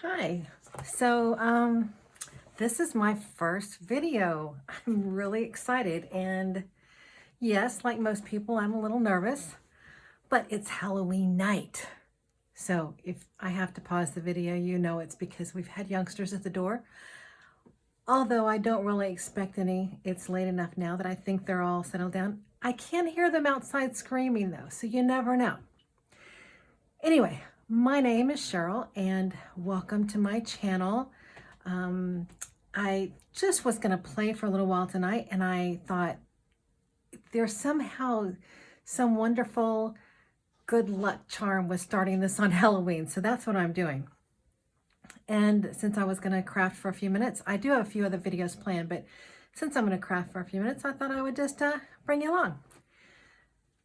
Hi. This is my first video. I'm really excited, and yes, like most people, I'm a little nervous, but it's Halloween night. So if I have to pause the video, you know it's because we've had youngsters at the door. Although I don't really expect any. It's late enough now that I think they're all settled down. I can hear them outside screaming though, so you never know. Anyway, my name is Cheryl and welcome to my channel. I just was going to play for a little while tonight, and I thought there's somehow some wonderful good luck charm with starting this on Halloween. So that's what I'm doing. And since I was going to craft for a few minutes, I do have a few other videos planned, but since I'm going to craft for a few minutes, I thought I would just bring you along.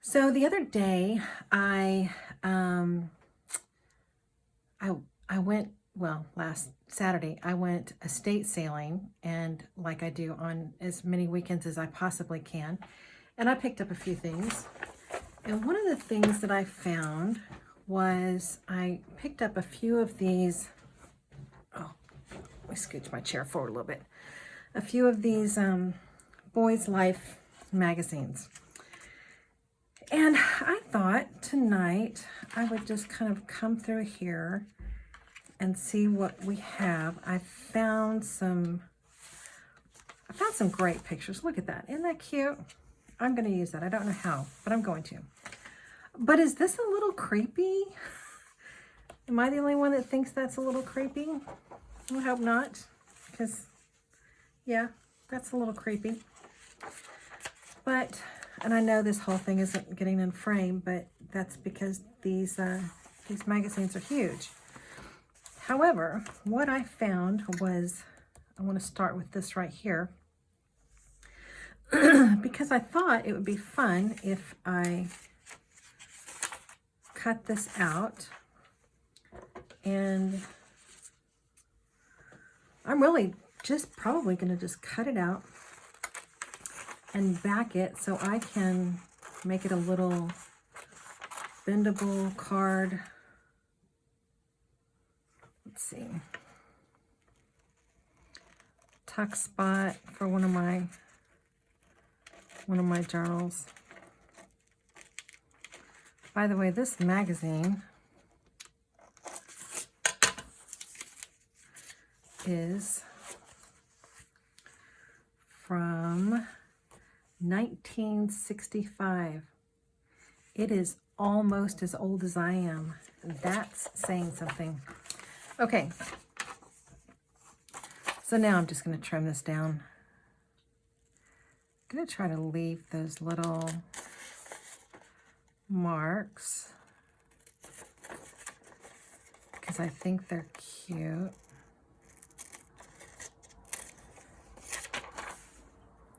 So the other day, I went, well, last Saturday, I went estate sailing, and like I do on as many weekends as I possibly can, and I picked up a few things. And one of the things that I found was I picked up a few of these, oh, let me scooch my chair forward a little bit, a few of these Boys Life magazines. And I thought tonight I would just kind of come through here and see what we have. I found some great pictures. Look at that. Isn't that cute? I'm going to use that. I don't know how, but I'm going to. But is this a little creepy? Am I the only one that thinks that's a little creepy? I hope not, because yeah, that's a little creepy. But, and I know this whole thing isn't getting in frame, but that's because these magazines are huge. However, what I found was, I want to start with this right here, because I thought it would be fun if I cut this out, and I'm really just probably going to just cut it out and back it so I can make it a little bendable card. Let's see, tuck spot for one of my journals. By the way, this magazine is from 1965. It is almost as old as I am. That's saying something. Okay, so now I'm just going to trim this down. I'm going to try to leave those little marks because I think they're cute.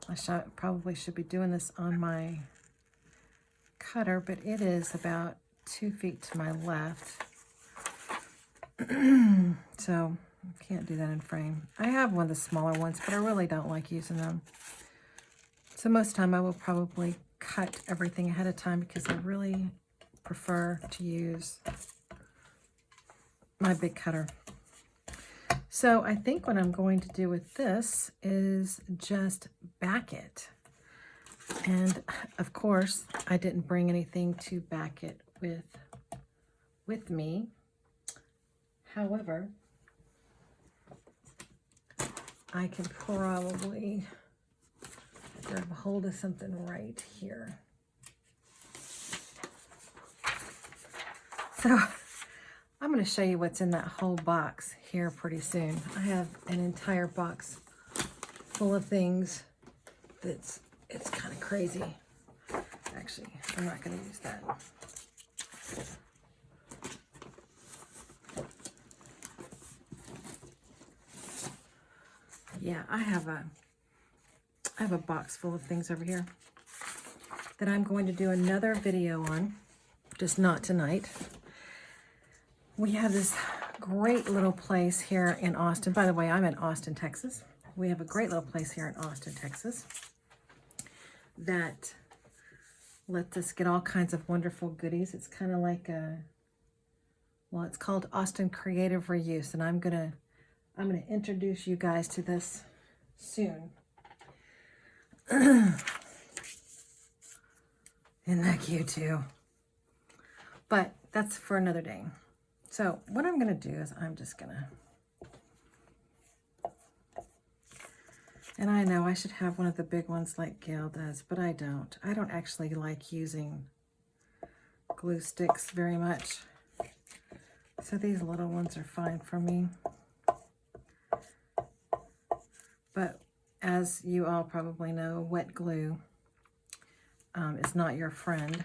I probably should be doing this on my cutter, but it is about 2 feet to my left. So I can't do that in frame. I have one of the smaller ones, but I really don't like using them. So most of the time I will probably cut everything ahead of time because I really prefer to use my big cutter. So I think what I'm going to do with this is just back it. And of course, I didn't bring anything to back it with me. However, I can probably grab a hold of something right here. So I'm going to show you what's in that whole box here pretty soon. I have an entire box full of things it's kind of crazy. Actually, I'm not going to use that. Yeah, I have a box full of things over here that I'm going to do another video on, just not tonight. We have this great little place here in Austin. By the way, I'm in Austin, Texas. We have a great little place here in Austin, Texas that lets us get all kinds of wonderful goodies. It's kind of like a Well, it's called Austin Creative Reuse, and I'm gonna introduce you guys to this soon. Isn't that cute too? But that's for another day. So what I'm gonna do is I'm just gonna, and I know I should have one of the big ones like Gail does, but I don't. I don't actually like using glue sticks very much. So these little ones are fine for me. But as you all probably know, wet glue is not your friend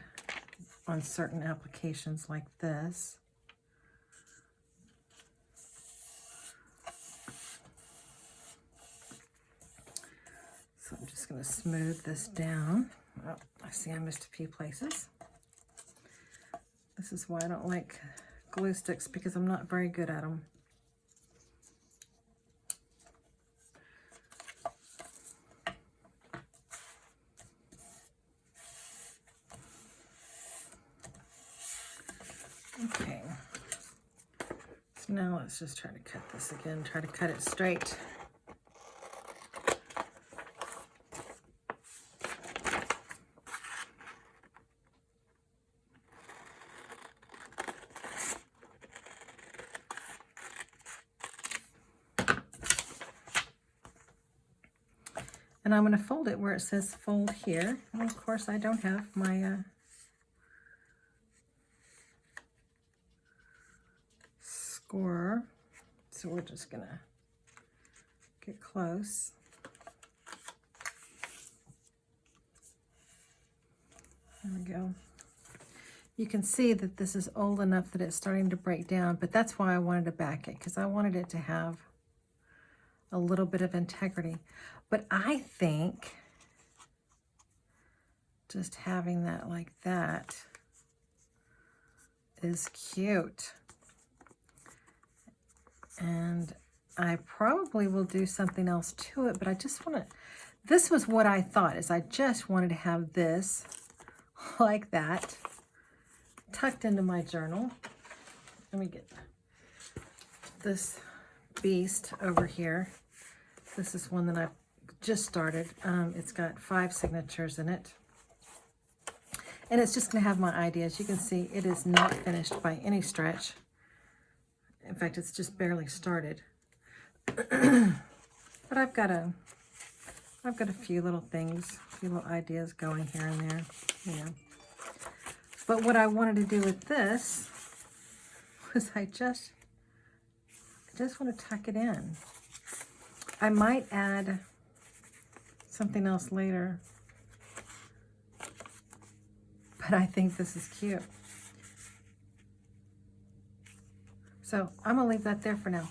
on certain applications like this. So I'm just going to smooth this down. Oh, I see I missed a few places. This is why I don't like glue sticks, because I'm not very good at them. Okay, so now let's just try to cut this again, try to cut it straight. And I'm going to fold it where it says fold here. And of course I don't have my scorer, so we're just going to get close. There we go. You can see that this is old enough that it's starting to break down, but that's why I wanted to back it, because I wanted it to have a little bit of integrity. But I think just having that like that is cute. And I probably will do something else to it, but I just want to, this was what I thought, is I just wanted to have this like that tucked into my journal. Let me get this beast over here. This is one that I've just started. It's got 5 signatures in it. And it's just going to have my ideas. You can see it is not finished by any stretch. In fact, it's just barely started. But I've got a few little things, a few little ideas going here and there, you know. But what I wanted to do with this was I just want to tuck it in. I might add something else later, but I think this is cute. So I'm gonna leave that there for now.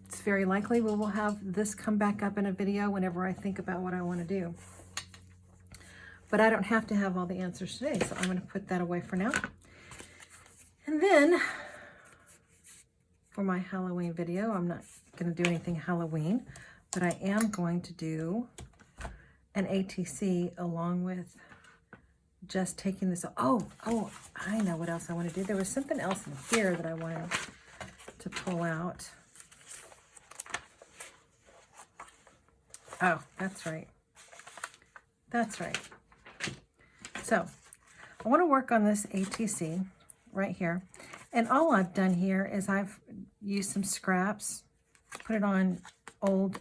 It's very likely we will have this come back up in a video whenever I think about what I want to do. But I don't have to have all the answers today, so I'm going to put that away for now. And then for my Halloween video, I'm not going to do anything Halloween, but I am going to do an ATC along with just taking this. Oh, I know what else I want to do. There was something else in here that I wanted to pull out. Oh, that's right. That's right. So I want to work on this ATC right here. And all I've done here is I've used some scraps, put it on old,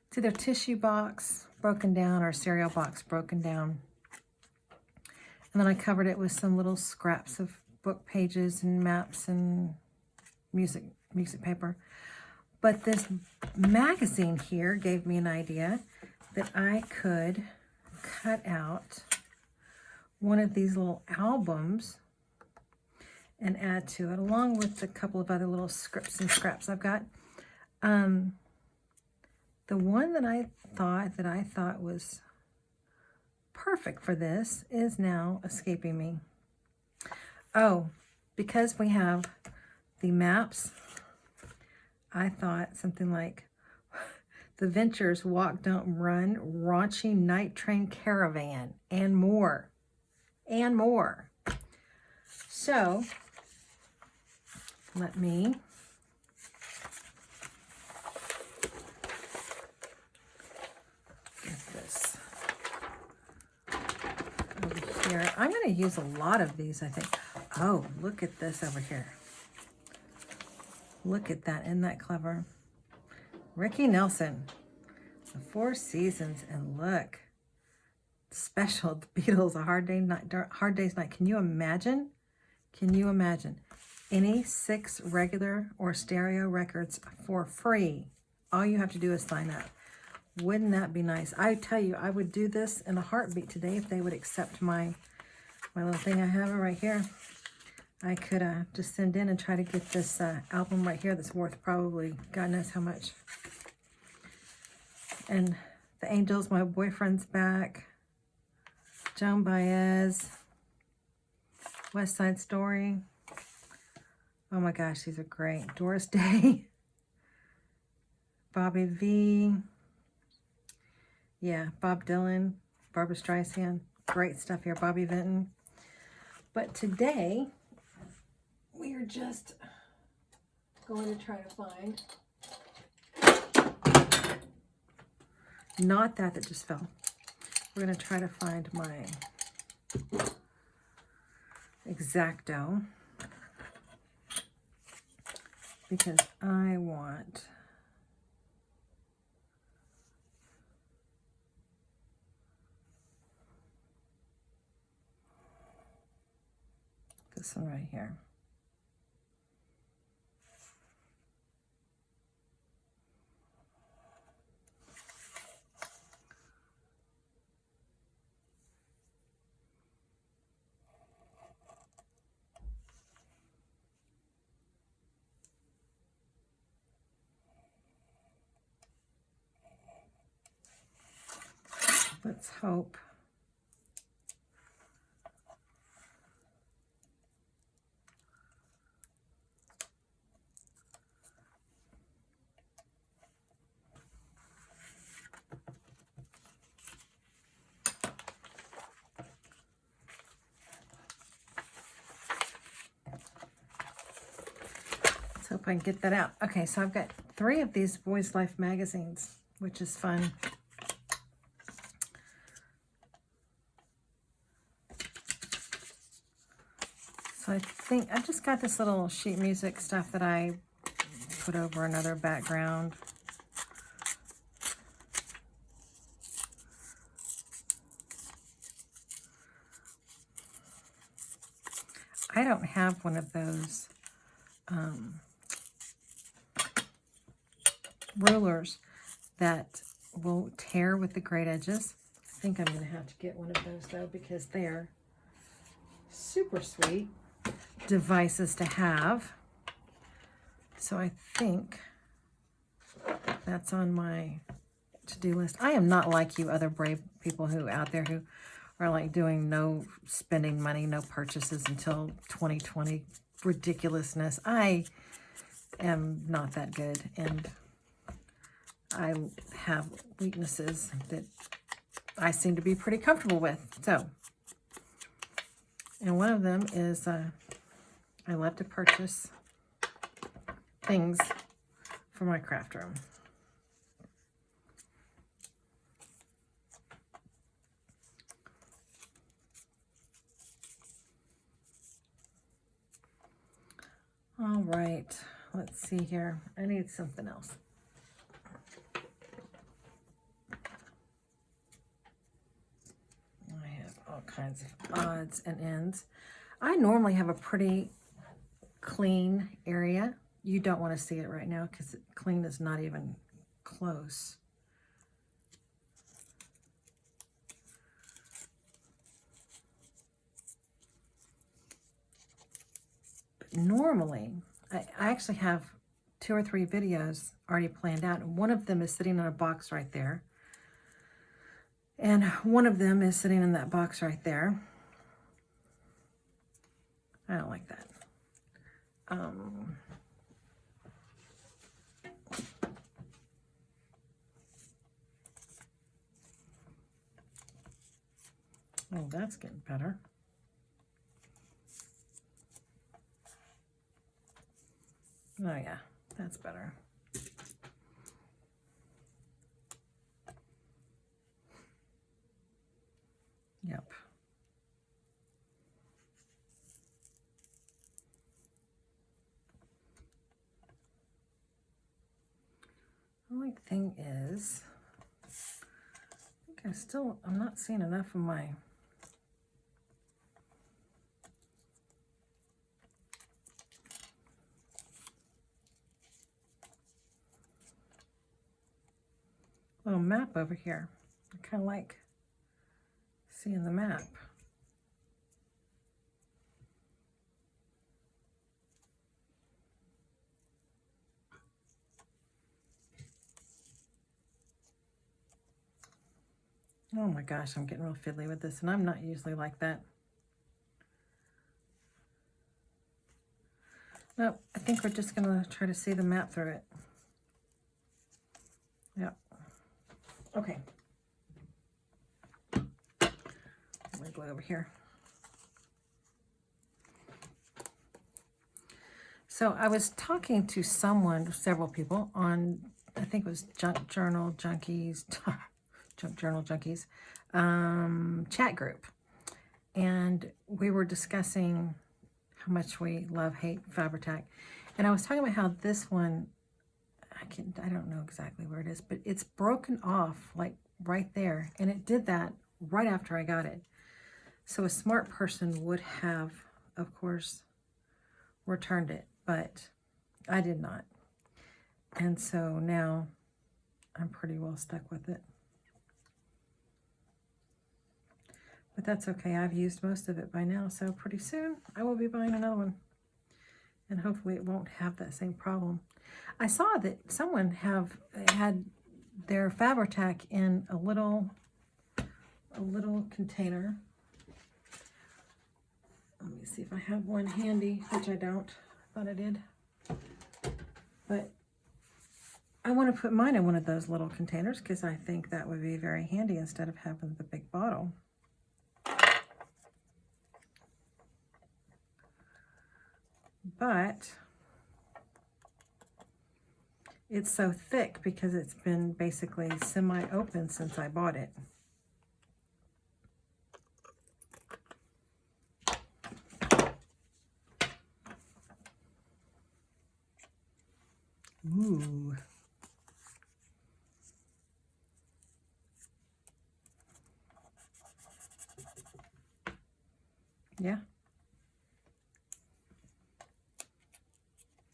it's either tissue box broken down or cereal box broken down. And then I covered it with some little scraps of book pages and maps and music paper. But this magazine here gave me an idea that I could cut out one of these little albums and add to it, along with a couple of other little scripts and scraps I've got. The one that I thought was perfect for this is now escaping me. Oh, because we have the maps, I thought something like The Ventures Walk, Don't Run, Raunchy Night Train Caravan, and more. And more. So let me get this over here. I'm going to use a lot of these, I think. Oh, look at this over here. Look at that. Isn't that clever? Ricky Nelson, The Four Seasons, and look. Special, the Beatles, A Hard Day's Night. Can you imagine? Can you imagine? Any 6 regular or stereo records for free. All you have to do is sign up. Wouldn't that be nice? I tell you, I would do this in a heartbeat today if they would accept my little thing I have right here. I could just send in and try to get this album right here that's worth probably God knows how much. And The Angels, My Boyfriend's Back. Joan Baez, West Side Story. Oh my gosh, these are great. Doris Day, Bobby V. Yeah, Bob Dylan, Barbra Streisand. Great stuff here, Bobby Vinton. But today, we are just going to try to find, not that just fell. We're going to try to find my X-Acto because I want this one right here. Let's hope. Let's hope I can get that out. Okay, so I've got 3 of these Boys Life magazines, which is fun. So I think I've just got this little sheet music stuff that I put over another background. I don't have one of those rulers that will tear with the great edges. I think I'm going to have to get one of those though because they're super sweet devices to have. So I think that's on my to-do list. I am not like you other brave people who out there who are like doing no spending money, no purchases until 2020 ridiculousness. I am not that good, and I have weaknesses that I seem to be pretty comfortable with. So, and one of them is I love to purchase things for my craft room. All right, let's see here. I need something else. I have all kinds of odds and ends. I normally have a pretty clean area. You don't want to see it right now because clean is not even close. But normally, I actually have 2 or 3 videos already planned out. And one of them is sitting in a box right there. And one of them is sitting in that box right there. I don't like that. Oh, that's getting better. Oh yeah, that's better. Yep. Only thing is, I think I'm not seeing enough of my little map over here. I kind of like seeing the map. Oh my gosh, I'm getting real fiddly with this, and I'm not usually like that. No, I think we're just gonna try to see the map through it. Yep. Okay. Let me go over here. So I was talking to several people on, I think it was Junk Journal Junkies chat group. And we were discussing how much we love, hate Fabri-Tac. And I was talking about how this one, I don't know exactly where it is, but it's broken off like right there. And it did that right after I got it. So a smart person would have, of course, returned it, but I did not. And so now I'm pretty well stuck with it. But that's okay. I've used most of it by now, so pretty soon I will be buying another one. And hopefully it won't have that same problem. I saw that someone had their Fabri-Tac in a little container. Let me see if I have one handy, which I don't. I thought I did. But I want to put mine in one of those little containers because I think that would be very handy instead of having the big bottle. But it's so thick because it's been basically semi-open since I bought it. Ooh. Yeah.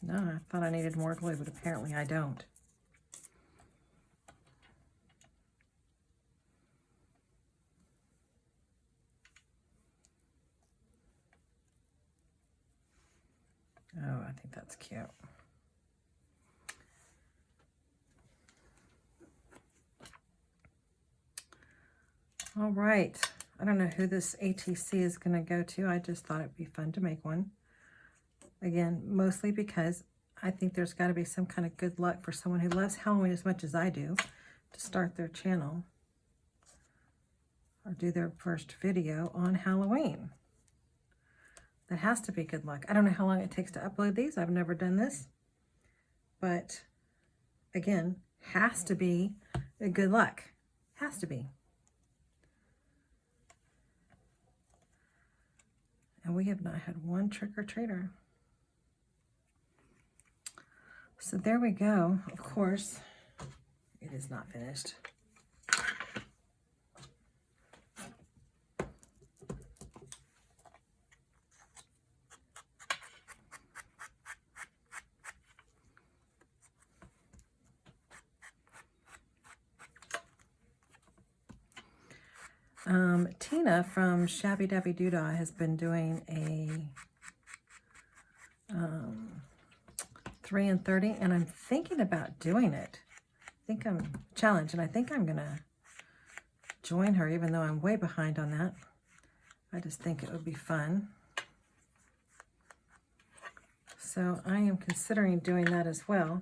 No, I thought I needed more glue, but apparently I don't. Oh, I think that's cute. All right. I don't know who this ATC is going to go to. I just thought it'd be fun to make one. Again, mostly because I think there's got to be some kind of good luck for someone who loves Halloween as much as I do to start their channel or do their first video on Halloween. That has to be good luck. I don't know how long it takes to upload these. I've never done this. But again, has to be a good luck. Has to be. And we have not had one trick-or-treater. So there we go. Of course, it is not finished. Tina from Shabby Dabby Doodah has been doing a 3 and 30, and I'm thinking about doing it. I think I'm challenged, and I think I'm gonna join her, even though I'm way behind on that. I just think it would be fun. So I am considering doing that as well.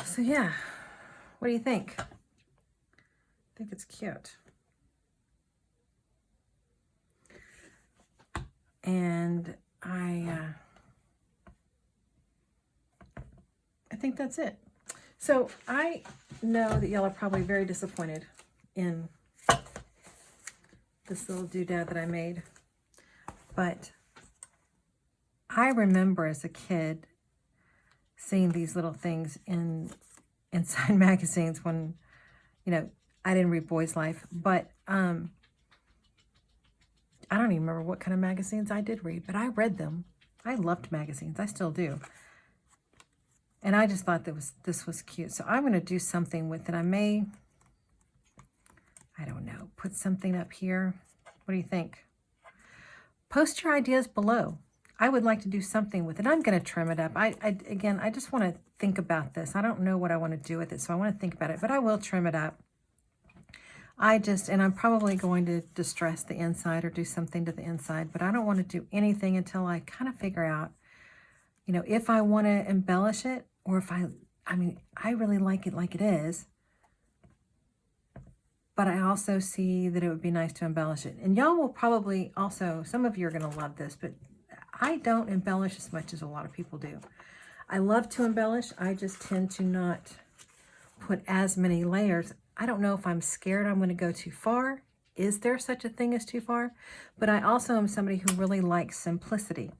So yeah, what do you think? I think it's cute. And think that's it. So I know that y'all are probably very disappointed in this little doodad that I made. But I remember as a kid seeing these little things inside magazines when, you know, I didn't read Boys Life, but I don't even remember what kind of magazines I did read, but I read them. I loved magazines. I still do. And I just thought this was cute. So I'm going to do something with it. I may, I don't know, put something up here. What do you think? Post your ideas below. I would like to do something with it. I'm going to trim it up. Again, I just want to think about this. I don't know what I want to do with it, so I want to think about it, but I will trim it up. And I'm probably going to distress the inside or do something to the inside, but I don't want to do anything until I kind of figure out, you know, if I want to embellish it or if I mean, I really like it like it is, but I also see that it would be nice to embellish it. And y'all will probably also, some of you are going to love this, but I don't embellish as much as a lot of people do. I love to embellish. I just tend to not put as many layers. I don't know if I'm scared I'm going to go too far. Is there such a thing as too far? But I also am somebody who really likes simplicity.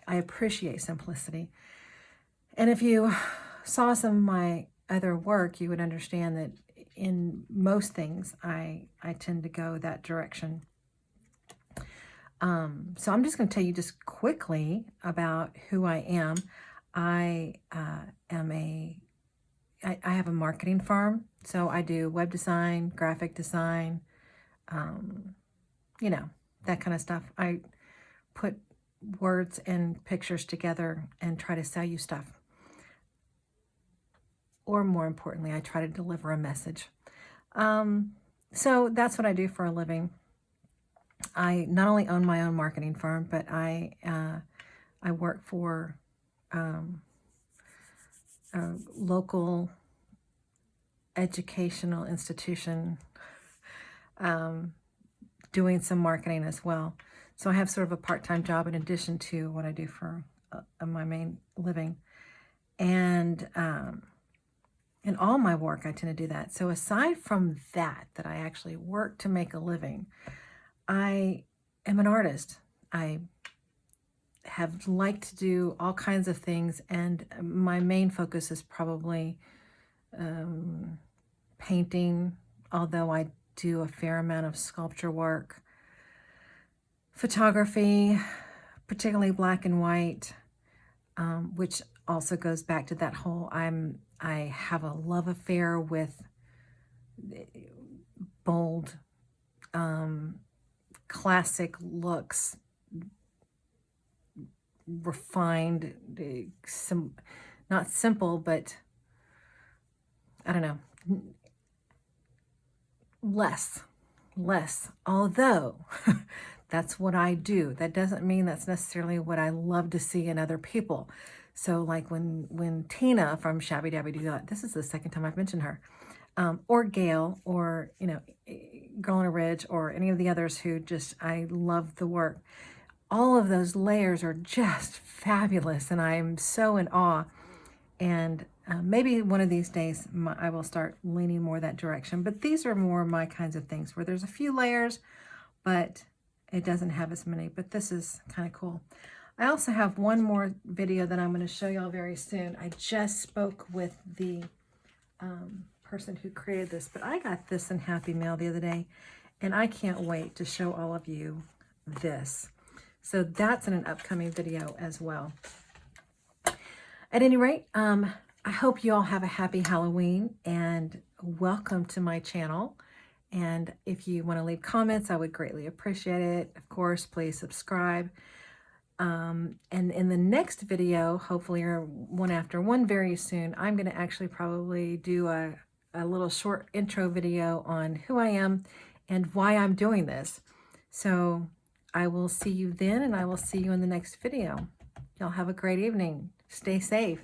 I appreciate simplicity. And if you saw some of my other work, you would understand that in most things, I tend to go that direction. So I'm just going to tell you just quickly about who I am. I have a marketing firm, so I do web design, graphic design, you know, that kind of stuff. I put words and pictures together and try to sell you stuff. Or more importantly, I try to deliver a message. So that's what I do for a living. I not only own my own marketing firm, but I work for a local educational institution doing some marketing as well. So I have sort of a part-time job in addition to what I do for my main living. And in all my work, I tend to do that. So aside from that I actually work to make a living, I am an artist. I have liked to do all kinds of things, and my main focus is probably painting, although I do a fair amount of sculpture work, photography, particularly black and white, which also goes back to that whole, I have a love affair with bold, classic looks, refined, not simple, but I don't know, less, although that's what I do. That doesn't mean that's necessarily what I love to see in other people. So like when Tina from Shabby Dabby Do That, this is the second time I've mentioned her, or Gail, or, you know, Girl on a Ridge, or any of the others who just, I love the work. All of those layers are just fabulous, and I'm so in awe. And maybe one of these days I will start leaning more that direction. But these are more my kinds of things where there's a few layers, but it doesn't have as many. But this is kind of cool. I also have one more video that I'm going to show y'all very soon. I just spoke with the person who created this, but I got this in Happy Mail the other day, and I can't wait to show all of you this. So that's in an upcoming video as well. At any rate, I hope you all have a happy Halloween, and welcome to my channel. And if you want to leave comments, I would greatly appreciate it. Of course, please subscribe. And in the next video, hopefully, or one after one very soon, I'm going to actually probably do a little short intro video on who I am and why I'm doing this. So I will see you then, and I will see you in the next video. Y'all have a great evening. Stay safe.